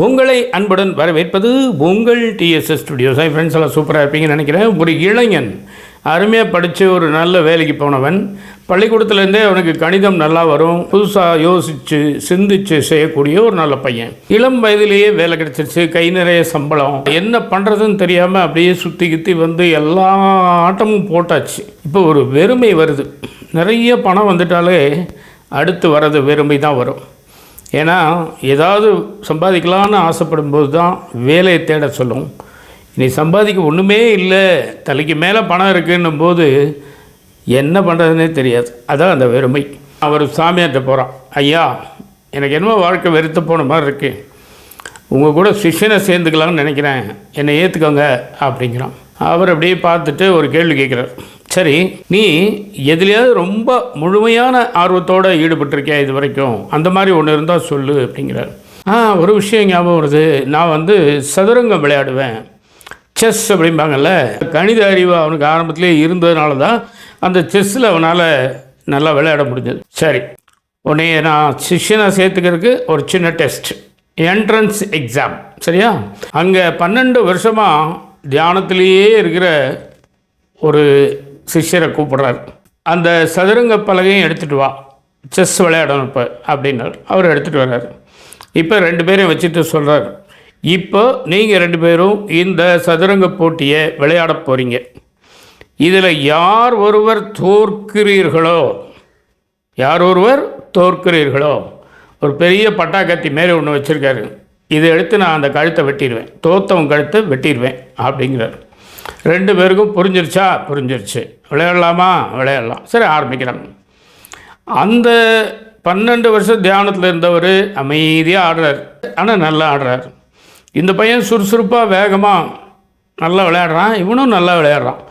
உங்களை அன்புடன் வரவேற்பது உங்கள் டிஎஸ்எஸ் ஸ்டுடியோஸ். ஃப்ரெண்ட்ஸ் எல்லாம் சூப்பராக இருப்பீங்கன்னு நினைக்கிறேன். ஒரு இளைஞன் அருமையாக படித்து ஒரு நல்ல வேலைக்கு போனவன், பள்ளிக்கூடத்துலேருந்தே அவனுக்கு கணிதம் நல்லா வரும், புதுசாக யோசித்து சிந்தித்து செய்யக்கூடிய ஒரு நல்ல பையன். இளம் வயதிலேயே வேலை கிடச்சிருச்சு, கை நிறைய சம்பளம், என்ன பண்ணுறதுன்னு தெரியாமல் அப்படியே சுற்றி கித்தி வந்து எல்லா ஆட்டமும் போட்டாச்சு. இப்போ ஒரு வெறுமை வருது. நிறைய பணம் வந்துட்டாலே அடுத்து வர்றது வெறுமை தான் வரும். ஏன்னா ஏதாவது சம்பாதிக்கலான்னு ஆசைப்படும்போது தான் வேலையை தேட சொல்லும். இனி சம்பாதிக்க ஒன்றுமே இல்லை, தலைக்கு மேலே பணம் இருக்குன்னும் போது என்ன பண்ணுறதுனே தெரியாது. அதான் அந்த வெறுமை. அவர் சாமியார்கிட்ட போகிறான். ஐயா, எனக்கு என்னமோ வாழ்க்கை வெறுத்து போன மாதிரி இருக்குது, உங்கள் கூட சிஷ்யனை சேர்ந்துக்கலாம்னு நினைக்கிறேன், என்னை ஏற்றுக்கோங்க அப்படிங்கிறான். அவர் அப்படியே பார்த்துட்டு ஒரு கேள்வி கேட்குறார். சரி, நீ எதுலையாவது ரொம்ப முழுமையான ஆர்வத்தோடு ஈடுபட்டிருக்கியா இது வரைக்கும்? அந்த மாதிரி ஒன்று இருந்தால் சொல்லு அப்படிங்கிறார். ஒரு விஷயம் ஞாபகம் வருது, நான் சதுரங்கம் விளையாடுவேன், செஸ் அப்படிம்பாங்கள்ல. கணித அறிவு அவனுக்கு ஆரம்பத்திலே இருந்ததுனால தான் அந்த செஸ்ஸில் அவனால் நல்லா விளையாட முடிஞ்சது. சரி, உன்னைய நான் சிஷ்யனை சேர்த்துக்கிறதுக்கு ஒரு சின்ன டெஸ்ட், என்ட்ரன்ஸ் எக்ஸாம், சரியா? அங்கே 12 வருஷமாக தியானத்திலேயே இருக்கிற ஒரு சிஷ்யரை கூப்பிட்றாரு. அந்த சதுரங்க பலகையும் எடுத்துகிட்டு வா, செஸ் விளையாடணும் இப்போ அப்படின்னார். அவர் எடுத்துகிட்டு வர்றார். இப்போ 2 பேரையும் வச்சுட்டு சொல்கிறார், இப்போ நீங்கள் 2 பேரும் இந்த சதுரங்க போட்டியை விளையாட போகிறீங்க. இதில் யார் ஒருவர் தோற்கிறீர்களோ ஒரு பெரிய பட்டாக்கத்தி மேலே ஒன்று வச்சுருக்காரு, இதை எடுத்து நான் அந்த கழுத்தை வெட்டிடுவேன், தோத்தவன் கழுத்தை வெட்டிடுவேன் அப்படிங்கிறார். 2 பேருக்கும் புரிஞ்சிருச்சு. விளையாடலாமா? விளையாடலாம். சரி, ஆரம்பிக்கிறாங்க. அந்த 12 வருஷம் தியானத்தில் இருந்தவர் அமைதியாக ஆடுறார், ஆனால் நல்லா ஆடுறார். இந்த பையன் சுறுசுறுப்பாக வேகமாக நல்லா விளையாடுறான், இவனும் நல்லா விளையாடுறான்.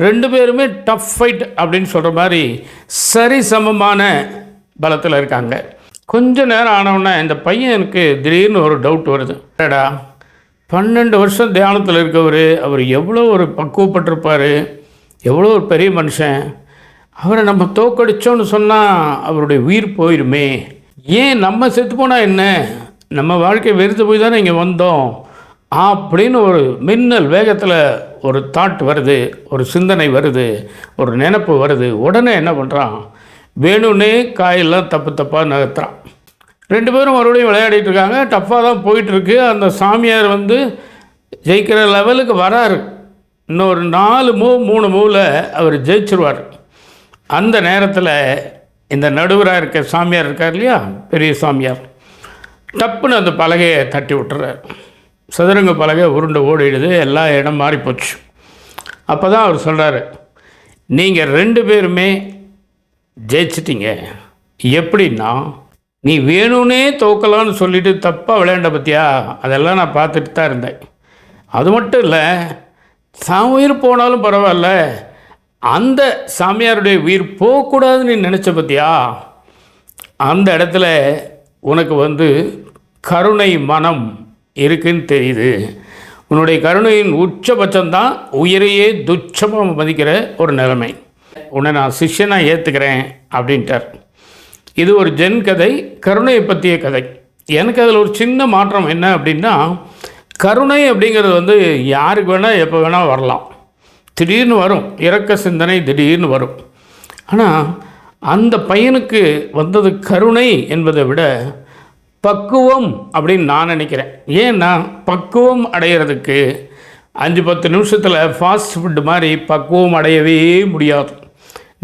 2 பேருமே டஃப் ஃபைட் அப்படின்னு சொல்கிற மாதிரி சரி சமமான பலத்தில் இருக்காங்க. கொஞ்ச நேரம் ஆனவுடனே இந்த பையனுக்கு திடீர்னு ஒரு டவுட் வருது. ஏடா, 12 வருஷம் தியானத்தில் இருக்கவர், அவர் எவ்வளோ ஒரு பக்குவப்பட்டிருப்பார், எவ்வளோ ஒரு பெரிய மனுஷன், அவரை நம்ம தோக்கடிச்சோன்னு சொன்னால் அவருடைய உயிர் போயிடுமே, ஏன் நம்ம செத்து போனால் என்ன, நம்ம வாழ்க்கை வெறுத்து போய் தானே இங்கே வந்தோம் அப்படின்னு ஒரு மின்னல் வேகத்தில் ஒரு தாட் வருது, ஒரு சிந்தனை வருது, ஒரு நினப்பு வருது. உடனே என்ன பண்ணுறான், வேணும்னே காயெல்லாம் தப்பாக நகர்த்துறான். 2 பேரும் மறுபடியும் விளையாடிட்டு இருக்காங்க. டஃப்பாக தான் போயிட்டுருக்கு. அந்த சாமியார் ஜெயிக்கிற லெவலுக்கு வராரு. இன்னொரு 4 மூவ் 3 மூவில் அவர் ஜெயிச்சிருவார். அந்த நேரத்தில் இந்த நடுவராக இருக்க சாமியார் இருக்கார் இல்லையா, பெரிய சாமியார், டப்புன்னு அந்த பலகையை தட்டி விட்டுறார். சதுரங்க பலகை உருண்டை ஓடிடுது, எல்லா இடம் மாறி போச்சு. அப்போ தான் அவர் சொல்கிறாரு, நீங்கள் 2 பேருமே ஜெயிச்சிட்டிங்க. எப்படின்னா, நீ வேணும்னே தோக்கலான்னு சொல்லிவிட்டு தப்பாக விளையாண்ட பற்றியா, அதெல்லாம் நான் பார்த்துட்டு தான் இருந்தேன். அது மட்டும் இல்லை, உயிர் போனாலும் பரவாயில்ல, அந்த சாமியாருடைய உயிர் போகக்கூடாதுன்னு நீ நினச்ச பற்றியா, அந்த இடத்துல உனக்கு கருணை மனம் இருக்குன்னு தெரியுது. உன்னுடைய கருணையின் உச்சபட்சம்தான் உயிரையே துச்சமாக மதிக்கிற ஒரு நிலைமை. உன்னை நான் சிஷ்யனாக ஏற்றுக்கிறேன் அப்படின்ட்டார். இது ஒரு ஜென் கதை, கருணையை பற்றிய கதை. எனக்கு அதில் ஒரு சின்ன மாற்றம் என்ன அப்படின்னா, கருணை அப்படிங்கிறது யாருக்கு வேணால் எப்போ வேணால் வரலாம், திடீர்னு வரும், இரக்க சிந்தனை திடீர்னு வரும். ஆனால் அந்த பையனுக்கு வந்தது கருணை என்பதை விட பக்குவம் அப்படின்னு நான் நினைக்கிறேன். ஏன்னா பக்குவம் அடைகிறதுக்கு 5-10 நிமிஷத்தில் ஃபாஸ்ட் ஃபுட்டு மாதிரி பக்குவம் அடையவே முடியாது.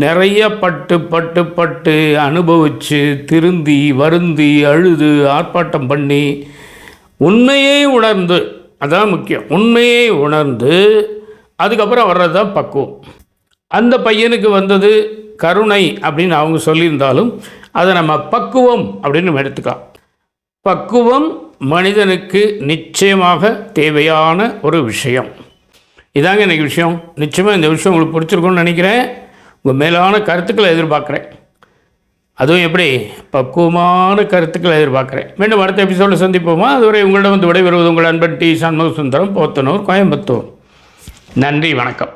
நிறைய பட்டு அனுபவித்து திருந்தி வருந்தி அழுது ஆர்ப்பாட்டம் பண்ணி உண்மையை உணர்ந்து, அதான் முக்கியம், உண்மையை உணர்ந்து அதுக்கப்புறம் வர்றது தான் பக்குவம். அந்த பையனுக்கு வந்தது கருணை அப்படின்னு அவங்க சொல்லியிருந்தாலும் அதை நம்ம பக்குவம் அப்படின்னு நம்ம எடுத்துக்கலாம். பக்குவம் மனிதனுக்கு நிச்சயமாக தேவையான ஒரு விஷயம். இதாங்க இன்றைக்கி விஷயம். நிச்சயமாக இந்த விஷயம் உங்களுக்கு பிடிச்சிருக்குன்னு நினைக்கிறேன். உங்கள் மேலான கருத்துக்களை எதிர்பார்க்குறேன். அதுவும் எப்படி பக்குவமான கருத்துக்களை எதிர்பார்க்குறேன். மீண்டும் அடுத்த எபிசோடில் சந்திப்போமா? அதுவரை உங்களிடம் விடைபெறுவது உங்கள் அன்பன் டி. சண்முக சுந்தரம், போத்தனூர், கோயம்புத்தூர். நன்றி, வணக்கம்.